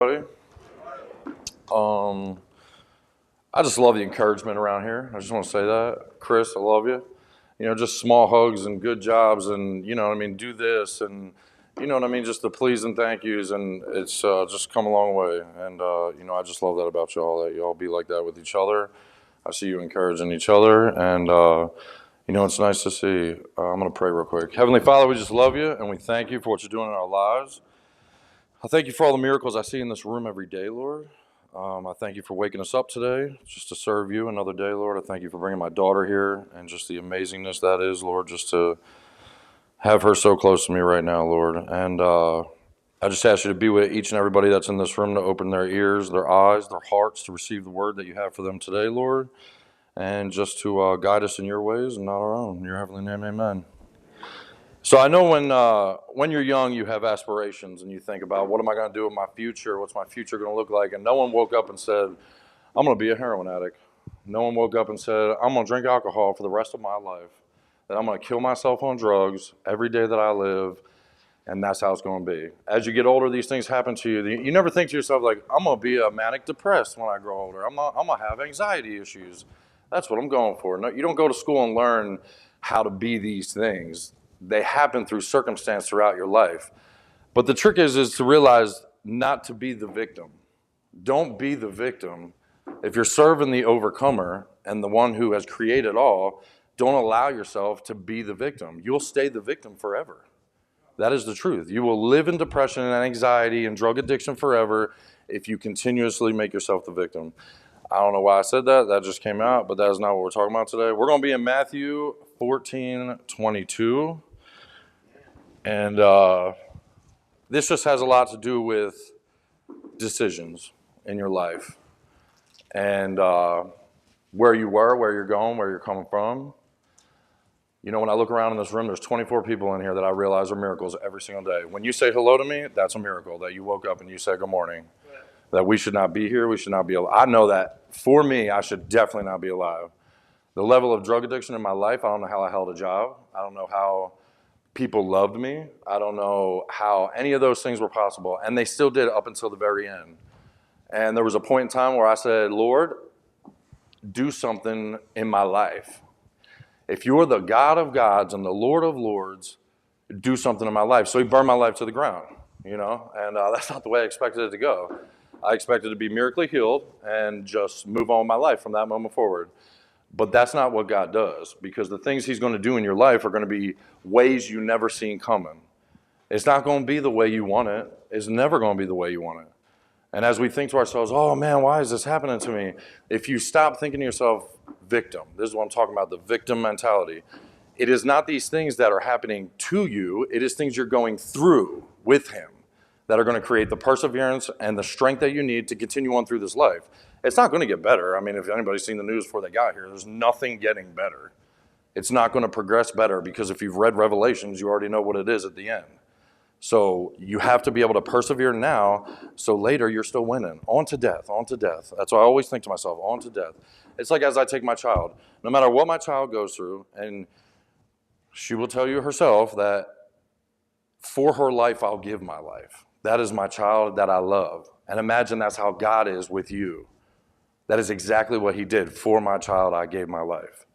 Buddy. I just love the encouragement around here. I just want to say that. Chris, I love you. You know, just small hugs and good jobs and, you know what I mean, do this and, you know what I mean, just the please and thank yous, and it's just come a long way. And, you know, I just love that about y'all, that y'all be like that with each other. I see you encouraging each other, and, you know, it's nice to see. I'm going to pray real quick. Heavenly Father, we just love you, and we thank you for what you're doing in our lives. I thank you for all the miracles I see in this room every day, Lord. I thank you for waking us up today just to serve you another day, Lord. I thank you for bringing my daughter here and just the amazingness that is, Lord, just to have her so close to me right now, Lord. And I just ask you to be with each and everybody that's in this room, to open their ears, their eyes, their hearts to receive the word that you have for them today, Lord, and just to guide us in your ways and not our own. In your heavenly name, amen. So I know when you're young, you have aspirations and you think about, what am I going to do with my future? What's my future going to look like? And no one woke up and said, I'm going to be a heroin addict. No one woke up and said, I'm going to drink alcohol for the rest of my life, that I'm going to kill myself on drugs every day that I live, and that's how it's going to be. As you get older, these things happen to you. You never think to yourself, like, I'm going to be a manic depressed when I grow older. I'm going to have anxiety issues. That's what I'm going for. No, you don't go to school and learn how to be these things. They happen through circumstance throughout your life. But the trick is to realize not to be the victim. Don't be the victim. If you're serving the overcomer and the one who has created all, don't allow yourself to be the victim. You'll stay the victim forever. That is the truth. You will live in depression and anxiety and drug addiction forever if you continuously make yourself the victim. I don't know why I said that. That just came out, but that is not what we're talking about today. We're going to be in Matthew 14:22. And this just has a lot to do with decisions in your life and where you were, where you're going, where you're coming from. You know, when I look around in this room, there's 24 people in here that I realize are miracles every single day. When you say hello to me, that's a miracle, that you woke up and you said good morning. That we should not be here, we should not be alive. I know that for me, I should definitely not be alive. The level of drug addiction in my life, I don't know how I held a job. I don't know how people loved me. I don't know how any of those things were possible. And they still did up until the very end. And there was a point in time where I said, Lord, do something in my life. If you're the God of gods and the Lord of lords, do something in my life. So he burned my life to the ground, you know, and that's not the way I expected it to go. I expected to be miraculously healed and just move on with my life from that moment forward. But that's not what God does, because the things he's going to do in your life are going to be ways you never seen coming. It's not going to be the way you want it. It's never going to be the way you want it. And as we think to ourselves, oh man, why is this happening to me? If you stop thinking to yourself, victim, this is what I'm talking about, the victim mentality. It is not these things that are happening to you. It is things you're going through with him that are going to create the perseverance and the strength that you need to continue on through this life. It's not going to get better. I mean, if anybody's seen the news before they got here, there's nothing getting better. It's not going to progress better, because if you've read Revelations, you already know what it is at the end. So you have to be able to persevere now, so later you're still winning. On to death, on to death. That's what I always think to myself, on to death. It's like as I take my child, no matter what my child goes through, and she will tell you herself that for her life, I'll give my life. That is my child that I love. And imagine that's how God is with you. That is exactly what he did. For my child, I gave my life.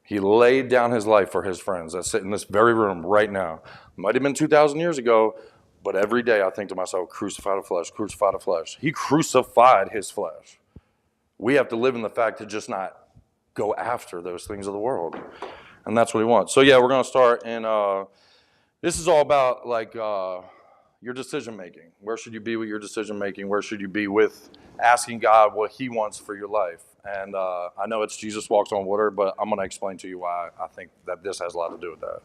He laid down his life for his friends that sit in this very room right now. Might have been 2,000 years ago, but every day I think to myself, crucify the flesh, crucify the flesh. He crucified his flesh. We have to live in the fact to just not go after those things of the world. And that's what he wants. So yeah, we're going to start in, this is all about like your decision making. Where should you be with your decision making? Where should you be with asking God what he wants for your life? And I know it's Jesus walks on water, but I'm going to explain to you why I think that this has a lot to do with that.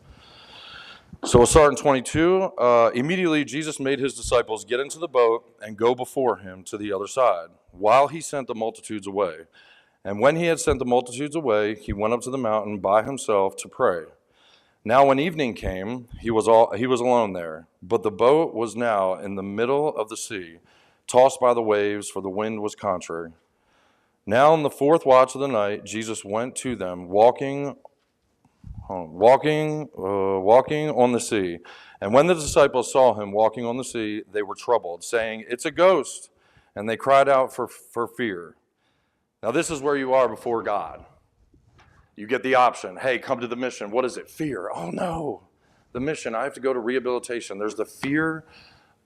So we'll start in 22. Immediately Jesus made his disciples get into the boat and go before him to the other side, while he sent the multitudes away. And when he had sent the multitudes away, he went up to the mountain by himself to pray. Now when evening came, he was alone there, but the boat was now in the middle of the sea, tossed by the waves, for the wind was contrary. Now in the fourth watch of the night, Jesus went to them, walking walking on the sea. And when the disciples saw him walking on the sea, they were troubled, saying, "It's a ghost." And they cried out for fear. Now this is where you are before God. You get the option, hey, come to the mission. What is it? Fear. Oh no, the mission. I have to go to rehabilitation. There's the fear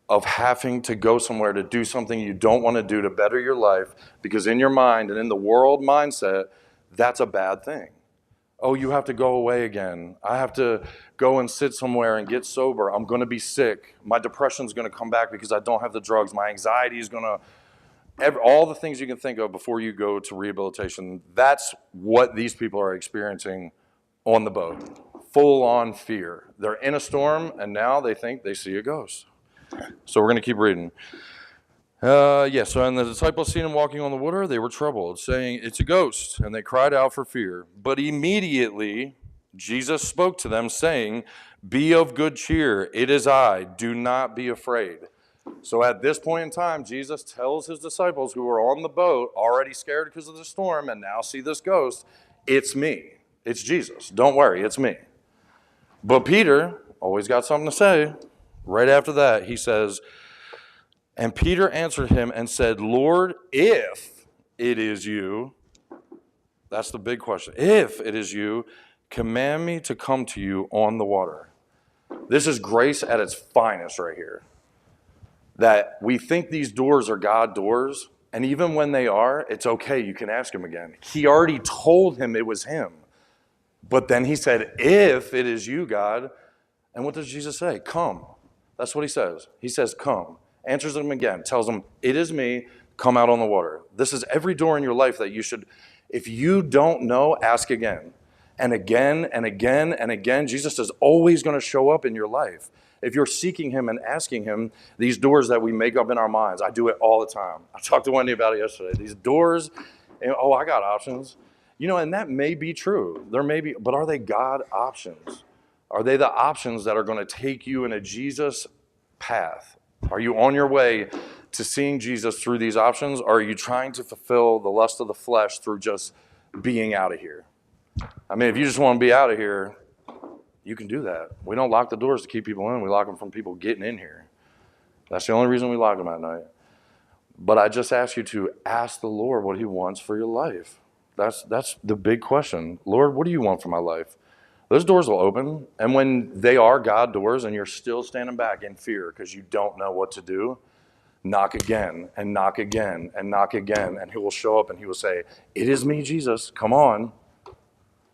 of having to go somewhere to do something you don't want to do to better your life, because in your mind and in the world mindset, that's a bad thing. Oh, you have to go away again. I have to go and sit somewhere and get sober. I'm going to be sick. My depression's going to come back because I don't have the drugs. My anxiety is going to, all the things you can think of before you go to rehabilitation. That's what these people are experiencing on the boat. Full on fear. They're in a storm and now they think they see a ghost. So we're going to keep reading. So and the disciples seen him walking on the water, they were troubled, saying, "It's a ghost," and they cried out for fear. But immediately Jesus spoke to them, saying, "Be of good cheer, it is I, do not be afraid." So at this point in time, Jesus tells his disciples who are on the boat, already scared because of the storm, and now see this ghost, "It's me, it's Jesus, don't worry, it's me." But Peter, always got something to say. Right after that, he says, and Peter answered him and said, "Lord, if it is you," that's the big question, "if it is you, command me to come to you on the water." This is grace at its finest right here. That we think these doors are God doors, and even when they are, it's okay, you can ask him again. He already told him it was him. But then he said, "If it is you, God," and what does Jesus say? "Come." That's what he says. He says, "Come." Answers him again, tells him, "It is me, come out on the water." This is every door in your life that you should, if you don't know, ask again. And again and again and again. Jesus is always going to show up in your life. If you're seeking him and asking him, these doors that we make up in our minds, I do it all the time. I talked to Wendy about it yesterday. These doors, and, oh, I got options. You know, and that may be true. There may be, but are they God options? Are they the options that are going to take you in a Jesus path? Are you on your way to seeing Jesus through these options? Or are you trying to fulfill the lust of the flesh through just being out of here? I mean, if you just want to be out of here, you can do that. We don't lock the doors to keep people in. We lock them from people getting in here. That's the only reason we lock them at night. But I just ask you to ask the Lord what he wants for your life. That's the big question. Lord, what do you want for my life? Those doors will open, and when they are God doors and you're still standing back in fear because you don't know what to do, knock again and knock again and knock again, and he will show up and he will say, "It is me, Jesus, come on."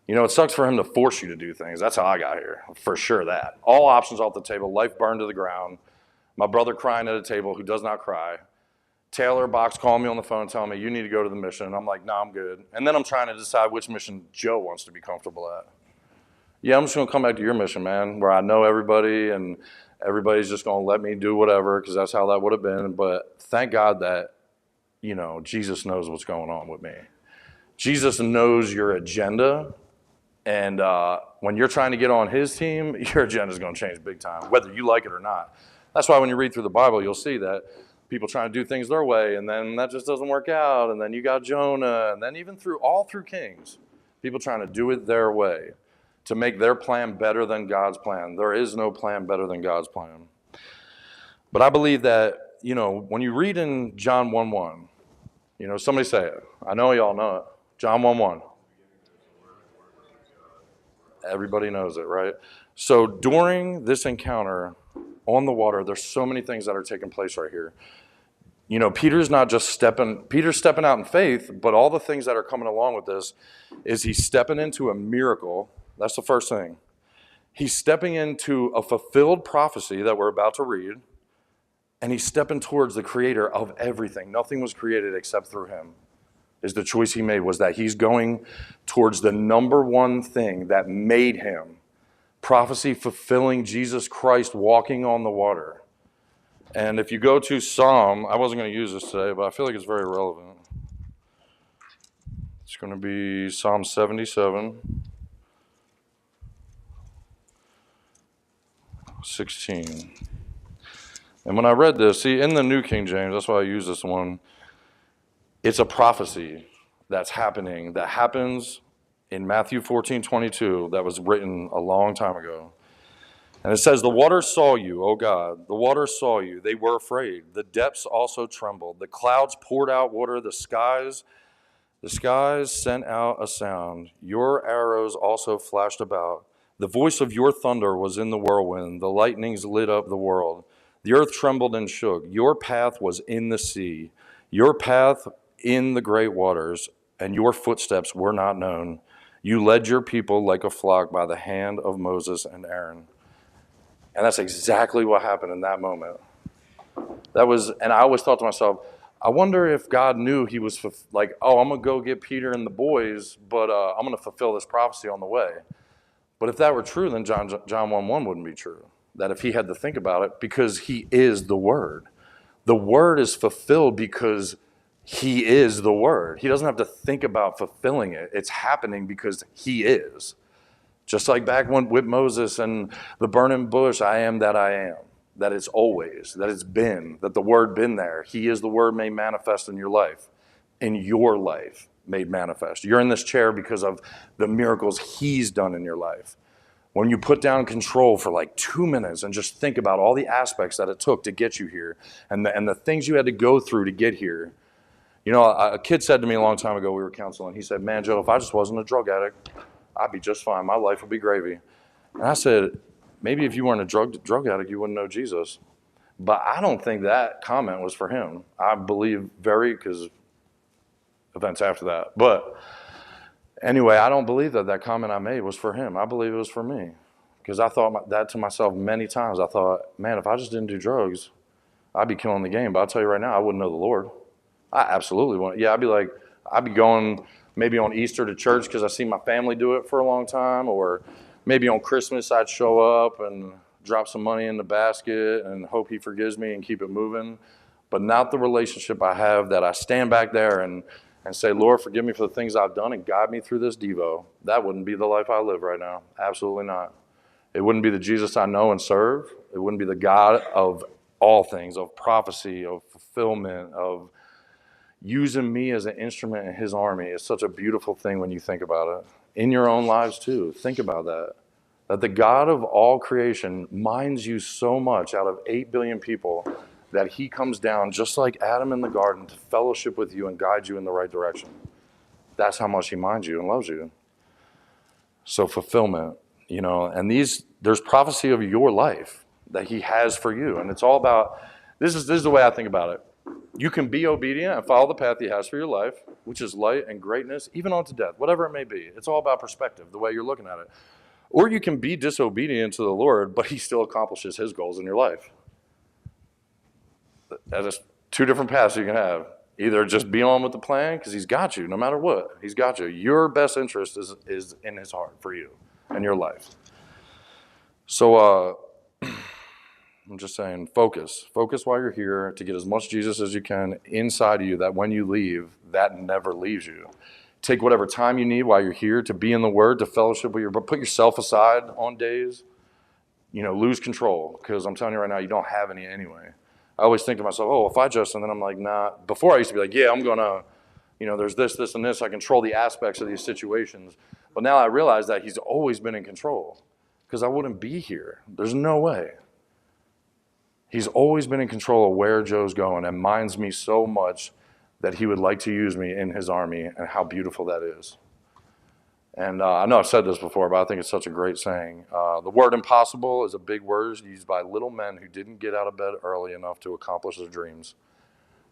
You know, it sucks for him to force you to do things. That's how I got here, for sure that. All options off the table, life burned to the ground, my brother crying at a table who does not cry, Taylor Box calling me on the phone telling me, "You need to go to the mission." And I'm like, "No, I'm good." And then I'm trying to decide which mission Joe wants to be comfortable at. Yeah, I'm just going to come back to your mission, man, where I know everybody and everybody's just going to let me do whatever, because that's how that would have been. But thank God that, you know, Jesus knows what's going on with me. Jesus knows your agenda, and when you're trying to get on his team, your agenda is going to change big time, whether you like it or not. That's why when you read through the Bible, you'll see that people trying to do things their way, and then that just doesn't work out, and then you got Jonah, and then even all through Kings, people trying to do it their way, to make their plan better than God's plan. There is no plan better than God's plan. But I believe that, you know, when you read in John 1:1, you know, somebody say it. I know y'all know it. John 1:1. Everybody knows it, right? So during this encounter on the water, there's so many things that are taking place right here. You know, Peter's stepping out in faith, but all the things that are coming along with this is he's stepping into a miracle. That's the first thing. He's stepping into a fulfilled prophecy that we're about to read, and he's stepping towards the creator of everything. Nothing was created except through him. Is the choice he made, was that he's going towards the number one thing that made him. Prophecy fulfilling Jesus Christ walking on the water. And if you go to Psalm, I wasn't going to use this today, but I feel like it's very relevant. It's going to be Psalm 77. 16. And when I read this, see, in the New King James, that's why I use this one, it's a prophecy that's happening, that happens in Matthew 14:22 that was written a long time ago. And it says, the waters saw you, O God. The waters saw you. They were afraid. The depths also trembled. The clouds poured out water. The skies sent out a sound. Your arrows also flashed about. The voice of your thunder was in the whirlwind. The lightnings lit up the world. The earth trembled and shook. Your path was in the sea. Your path in the great waters, and your footsteps were not known. You led your people like a flock by the hand of Moses and Aaron. And that's exactly what happened in that moment. And I always thought to myself, I wonder if God knew he was like, oh, I'm going to go get Peter and the boys, but I'm going to fulfill this prophecy on the way. But if that were true, then John 1:1 wouldn't be true. That if he had to think about it, because he is the Word. The Word is fulfilled because he is the Word. He doesn't have to think about fulfilling it. It's happening because he is. Just like back when with Moses and the burning bush, I am that I am. That it's always, that it's been, that the Word been there. He is the Word made manifest in your life made manifest. You're in this chair because of the miracles he's done in your life. When you put down control for like 2 minutes and just think about all the aspects that it took to get you here and the things you had to go through to get here. You know, a kid said to me a long time ago, we were counseling, he said, man, Joe, if I just wasn't a drug addict, I'd be just fine. My life would be gravy. And I said, maybe if you weren't a drug addict, you wouldn't know Jesus. But I don't think that comment was for him. I believe because events after that. But anyway, I don't believe that comment I made was for him. I believe it was for me. Because I thought that to myself many times. I thought, man, if I just didn't do drugs, I'd be killing the game. But I'll tell you right now, I wouldn't know the Lord. I absolutely wouldn't. Yeah, I'd be going maybe on Easter to church because I see my family do it for a long time, or maybe on Christmas I'd show up and drop some money in the basket and hope he forgives me and keep it moving. But not the relationship I have that I stand back there and say, Lord, forgive me for the things I've done and guide me through this Devo. That wouldn't be the life I live right now. Absolutely not. It wouldn't be the Jesus I know and serve. It wouldn't be the God of all things, of prophecy, of fulfillment, of using me as an instrument in his army. Is such a beautiful thing when you think about it. In your own lives too, think about that. That the God of all creation minds you so much out of 8 billion people that he comes down just like Adam in the garden to fellowship with you and guide you in the right direction. That's how much he minds you and loves you. So fulfillment, and there's prophecy of your life that he has for you. And it's all about, this is the way I think about it. You can be obedient and follow the path he has for your life, which is light and greatness, even unto death, whatever it may be. It's all about perspective, the way you're looking at it. Or you can be disobedient to the Lord, but he still accomplishes his goals in your life. That is 2 different paths you can have. Either just be on with the plan, because he's got you, no matter what. He's got you. Your best interest is in his heart for you and your life. So I'm just saying, focus. Focus while you're here to get as much Jesus as you can inside of you, that when you leave, that never leaves you. Take whatever time you need while you're here to be in the Word, to fellowship with but put yourself aside on days. Lose control, because I'm telling you right now, you don't have any anyway. I always think to myself, oh, if I just, and then I'm like, nah. Before I used to be like, yeah, I'm going to, there's this, and this. I control the aspects of these situations. But now I realize that he's always been in control, because I wouldn't be here. There's no way. He's always been in control of where Joe's going and minds me so much that he would like to use me in his army, and how beautiful that is. And I know I've said this before, but I think it's such a great saying. The word impossible is a big word used by little men who didn't get out of bed early enough to accomplish their dreams.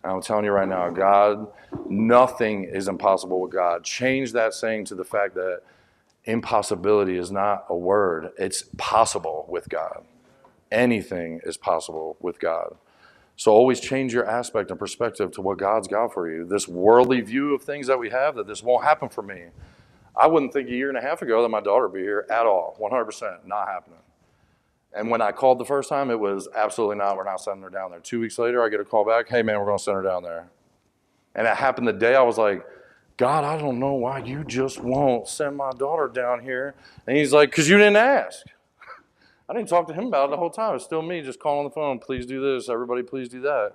And I'm telling you right now, God, nothing is impossible with God. Change that saying to the fact that impossibility is not a word. It's possible with God. Anything is possible with God. So always change your aspect and perspective to what God's got for you. This worldly view of things that we have, that this won't happen for me. I wouldn't think a year and a half ago that my daughter would be here at all. 100% not happening. And when I called the first time, it was absolutely not. We're not sending her down there. 2 weeks later, I get a call back. Hey, man, we're going to send her down there. And it happened the day I was like, God, I don't know why you just won't send my daughter down here. And he's like, because you didn't ask. I didn't talk to him about it the whole time. It's still me just calling on the phone. Please do this. Everybody, please do that.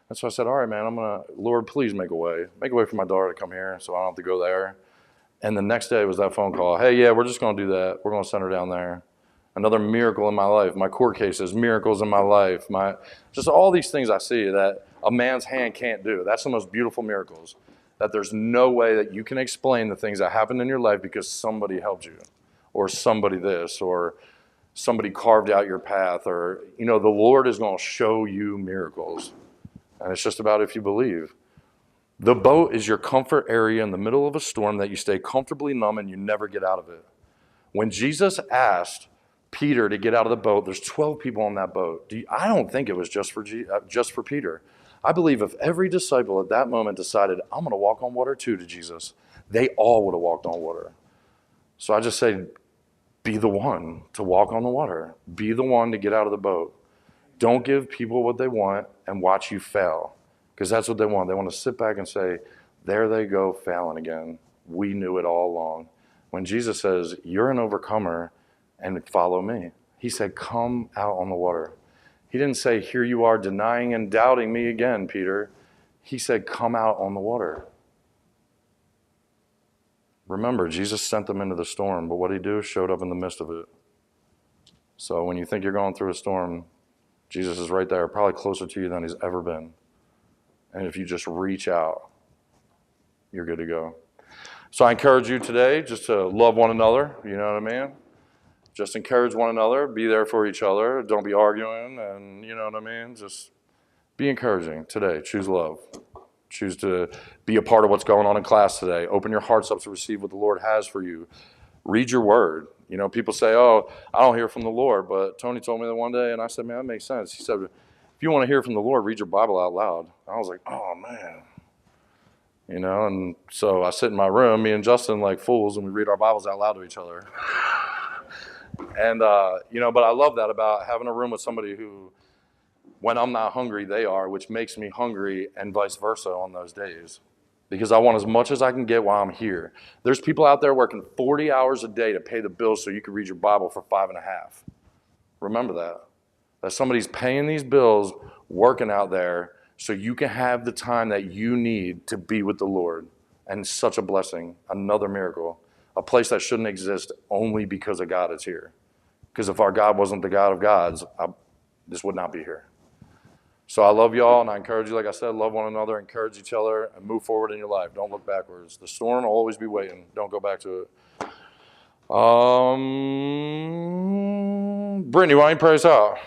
And so I said, all right, man, Lord, please make a way. Make a way for my daughter to come here so I don't have to go there. And the next day was that phone call. Hey, yeah, we're just going to do that. We're going to send her down there. Another miracle in my life. My court cases, miracles in my life. Just all these things I see that a man's hand can't do. That's the most beautiful miracles. That there's no way that you can explain the things that happened in your life because somebody helped you, or somebody this, or somebody carved out your path, or, the Lord is going to show you miracles. And it's just about if you believe. The boat is your comfort area in the middle of a storm that you stay comfortably numb and you never get out of it. When Jesus asked Peter to get out of the boat, there's 12 people on that boat. I don't think it was just for Peter. I believe if every disciple at that moment decided, I'm going to walk on water too to Jesus, they all would have walked on water. So I just say, be the one to walk on the water. Be the one to get out of the boat. Don't give people what they want and watch you fail, because that's what they want. They want to sit back and say, there they go failing again. We knew it all along. When Jesus says, you're an overcomer and follow me, he said, come out on the water. He didn't say, here you are denying and doubting me again, Peter. He said, come out on the water. Remember, Jesus sent them into the storm, but what did he do? Showed up in the midst of it. So when you think you're going through a storm, Jesus is right there, probably closer to you than he's ever been. And if you just reach out, you're good to go. So I encourage you today just to love one another, you know what I mean? Just encourage one another, be there for each other, don't be arguing, and you know what I mean? Just be encouraging today. Choose love. Choose to be a part of what's going on in class today. Open your hearts up to receive what the Lord has for you. Read your word. People say, oh, I don't hear from the Lord, but Tony told me that one day, and I said, man, that makes sense. He said, if you want to hear from the Lord, read your Bible out loud. I was like, oh, man. And so I sit in my room, me and Justin, like fools, and we read our Bibles out loud to each other. And, but I love that about having a room with somebody who, when I'm not hungry, they are, which makes me hungry, and vice versa on those days. Because I want as much as I can get while I'm here. There's people out there working 40 hours a day to pay the bills so you can read your Bible for 5.5. Remember that. That somebody's paying these bills, working out there, so you can have the time that you need to be with the Lord. And such a blessing, another miracle. A place that shouldn't exist only because of God is here. Because if our God wasn't the God of gods, this would not be here. So I love y'all, and I encourage you, like I said, love one another, encourage each other, and move forward in your life. Don't look backwards. The storm will always be waiting. Don't go back to it. Brittany, why don't you pray us out?